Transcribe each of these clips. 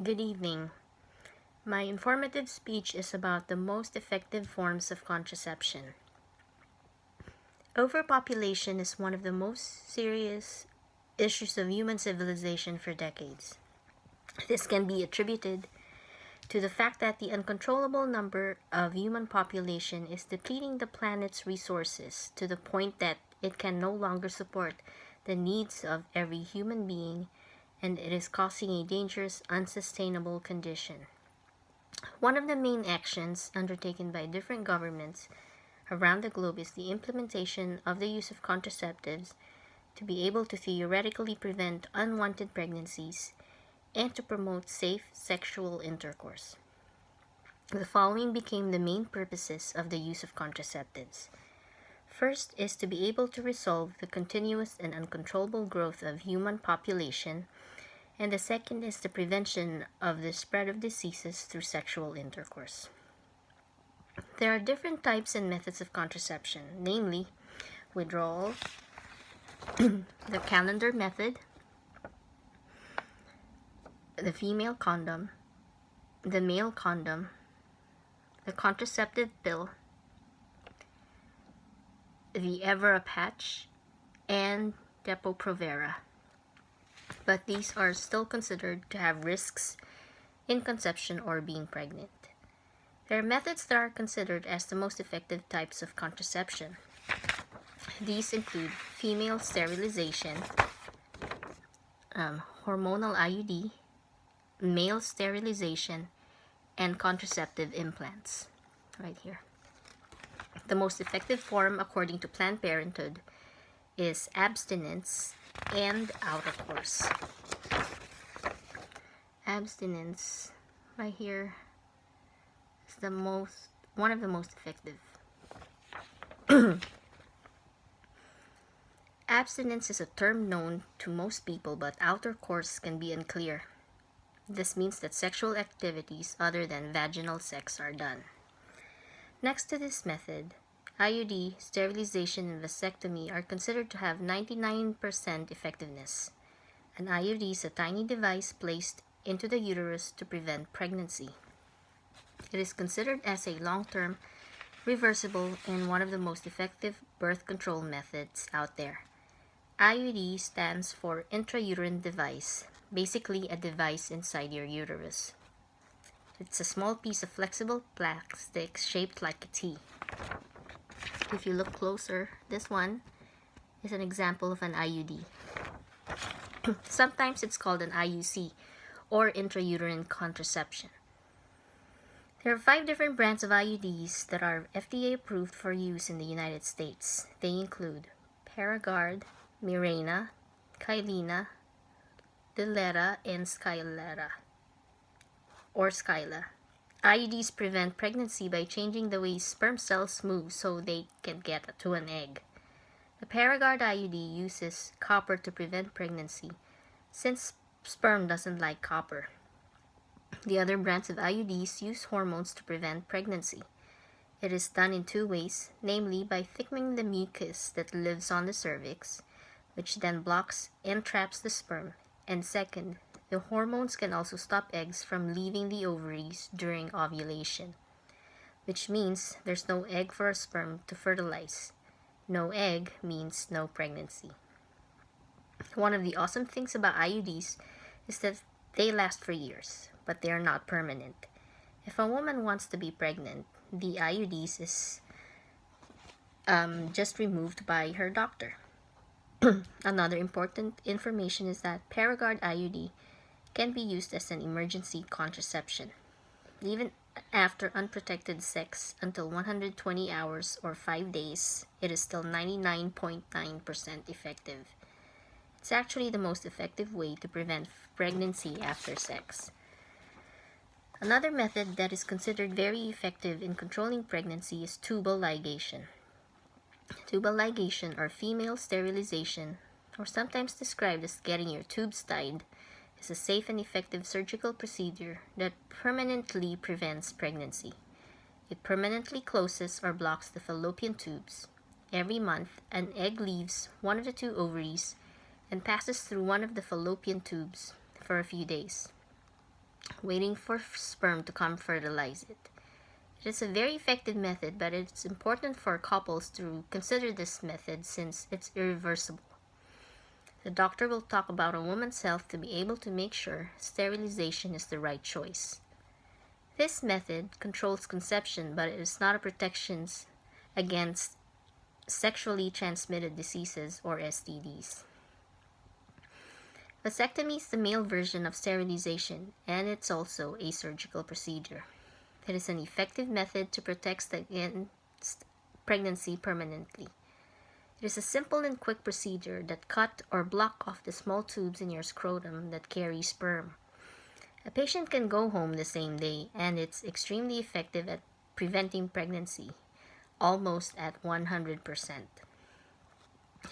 Good evening. My informative speech is about the most effective forms of contraception. Overpopulation is one of the most serious issues of human civilization for decades. This can be attributed to the fact that the uncontrollable number of human population is depleting the planet's resources to the point that it can no longer support the needs of every human being, and it is causing a dangerous, unsustainable condition. One of the main actions undertaken by different governments around the globe is the implementation of the use of contraceptives to be able to theoretically prevent unwanted pregnancies and to promote safe sexual intercourse. The following became the main purposes of the use of contraceptives. First is to be able to resolve the continuous and uncontrollable growth of human population, and the second is the prevention of the spread of diseases through sexual intercourse. There are different types and methods of contraception, namely withdrawal, the calendar method, the female condom, the male condom, the contraceptive pill, the Evera patch, and Depo-Provera. But these are still considered to have risks in conception or being pregnant. There are methods that are considered as the most effective types of contraception. These include female sterilization, hormonal IUD, male sterilization, and contraceptive implants. Right here. The most effective form, according to Planned Parenthood, is abstinence and outercourse. Abstinence, right here, is one of the most effective. Abstinence is a term known to most people, but outercourse can be unclear. This means that sexual activities other than vaginal sex are done. Next to this method, IUD, sterilization, and vasectomy are considered to have 99% effectiveness. An IUD is a tiny device placed into the uterus to prevent pregnancy. It is considered as a long-term, reversible, and one of the most effective birth control methods out there. IUD stands for intrauterine device, basically a device inside your uterus. It's a small piece of flexible plastic shaped like a T. If you look closer, this one is an example of an IUD. Sometimes it's called an IUC, or intrauterine contraception. There are 5 different brands of IUDs that are FDA approved for use in the United States. They include Paragard, Mirena, Kylena, Dilera, and Skylera, or Skyla. IUDs prevent pregnancy by changing the way sperm cells move so they can get to an egg. The Paragard IUD uses copper to prevent pregnancy, since sperm doesn't like copper. The other brands of IUDs use hormones to prevent pregnancy. It is done in 2 ways, namely by thickening the mucus that lives on the cervix, which then blocks and traps the sperm, and second, the hormones can also stop eggs from leaving the ovaries during ovulation, which means there's no egg for a sperm to fertilize. No egg means no pregnancy. One of the awesome things about IUDs is that they last for years, but they are not permanent. If a woman wants to be pregnant, the IUDs is just removed by her doctor. Another important information is that Paragard IUD can be used as an emergency contraception. Even after unprotected sex until 120 hours or 5 days, it is still 99.9% effective. It's actually the most effective way to prevent pregnancy after sex. Another method that is considered very effective in controlling pregnancy is tubal ligation. Tubal ligation, or female sterilization, or sometimes described as getting your tubes tied, is a safe and effective surgical procedure that permanently prevents pregnancy. It permanently closes or blocks the fallopian tubes. Every month, an egg leaves one of the 2 ovaries and passes through one of the fallopian tubes for a few days. waiting for sperm to come fertilize it. It is a very effective method, but it's important for couples to consider this method since it's irreversible. The doctor will talk about a woman's health to be able to make sure sterilization is the right choice. This method controls conception, but it is not a protection against sexually transmitted diseases or STDs. Vasectomy is the male version of sterilization, and it's also a surgical procedure. It is an effective method to protect against pregnancy permanently. It is a simple and quick procedure that cut or block off the small tubes in your scrotum that carry sperm. A patient can go home the same day, and it's extremely effective at preventing pregnancy, almost at 100%.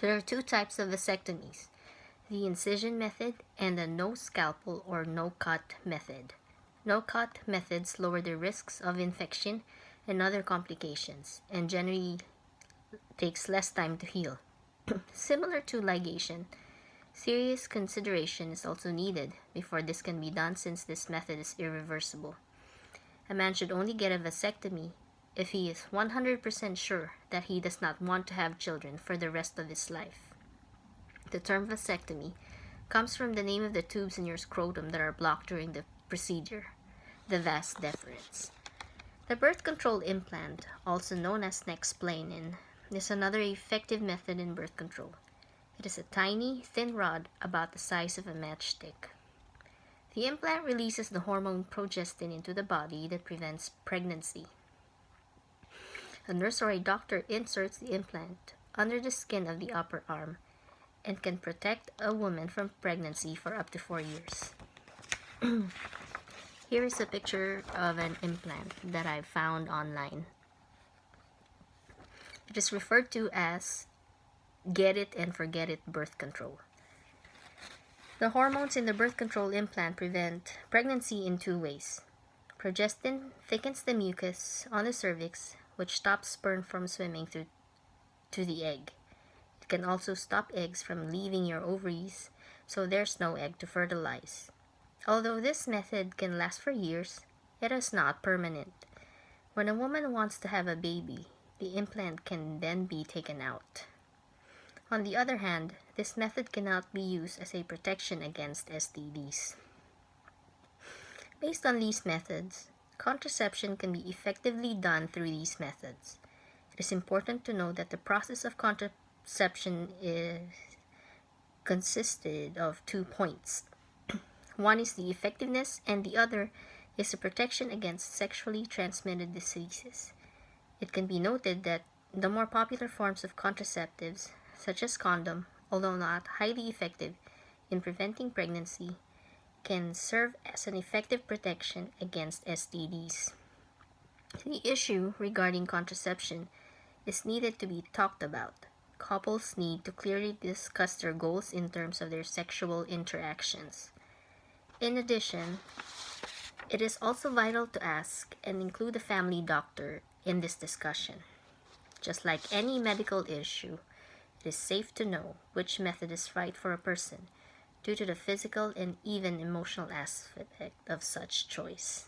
There are two types of vasectomies: the incision method and the no scalpel or no cut method. No cut methods lower the risks of infection and other complications, and generally takes less time to heal. Similar to ligation, serious consideration is also needed before this can be done since this method is irreversible. A man should only get a vasectomy if he is 100% sure that he does not want to have children for the rest of his life. The term vasectomy comes from the name of the tubes in your scrotum that are blocked during the procedure, the vas deferens. The birth control implant, also known as Nexplanon, is another effective method in birth control. It is a tiny, thin rod about the size of a matchstick. The implant releases the hormone progestin into the body that prevents pregnancy. A nurse or a doctor inserts the implant under the skin of the upper arm and can protect a woman from pregnancy for up to 4 years. Here is a picture of an implant that I found online. It is referred to as get it and forget it birth control. The hormones in the birth control implant prevent pregnancy in two ways. Progestin thickens the mucus on the cervix, which stops sperm from swimming through to the egg. It can also stop eggs from leaving your ovaries, so there's no egg to fertilize. Although this method can last for years, it is not permanent. When a woman wants to have a baby, the implant can then be taken out. On the other hand, this method cannot be used as a protection against STDs. Based on these methods, contraception can be effectively done through these methods. It is important to know that the process of contraception is consisted of 2 points. One is the effectiveness, and the other is the protection against sexually transmitted diseases. It can be noted that the more popular forms of contraceptives, such as condom, although not highly effective in preventing pregnancy, can serve as an effective protection against STDs. The issue regarding contraception is needed to be talked about. Couples need to clearly discuss their goals in terms of their sexual interactions. In addition, it is also vital to ask and include a family doctor in this discussion. Just like any medical issue, it is safe to know which method is right for a person due to the physical and even emotional aspect of such choice.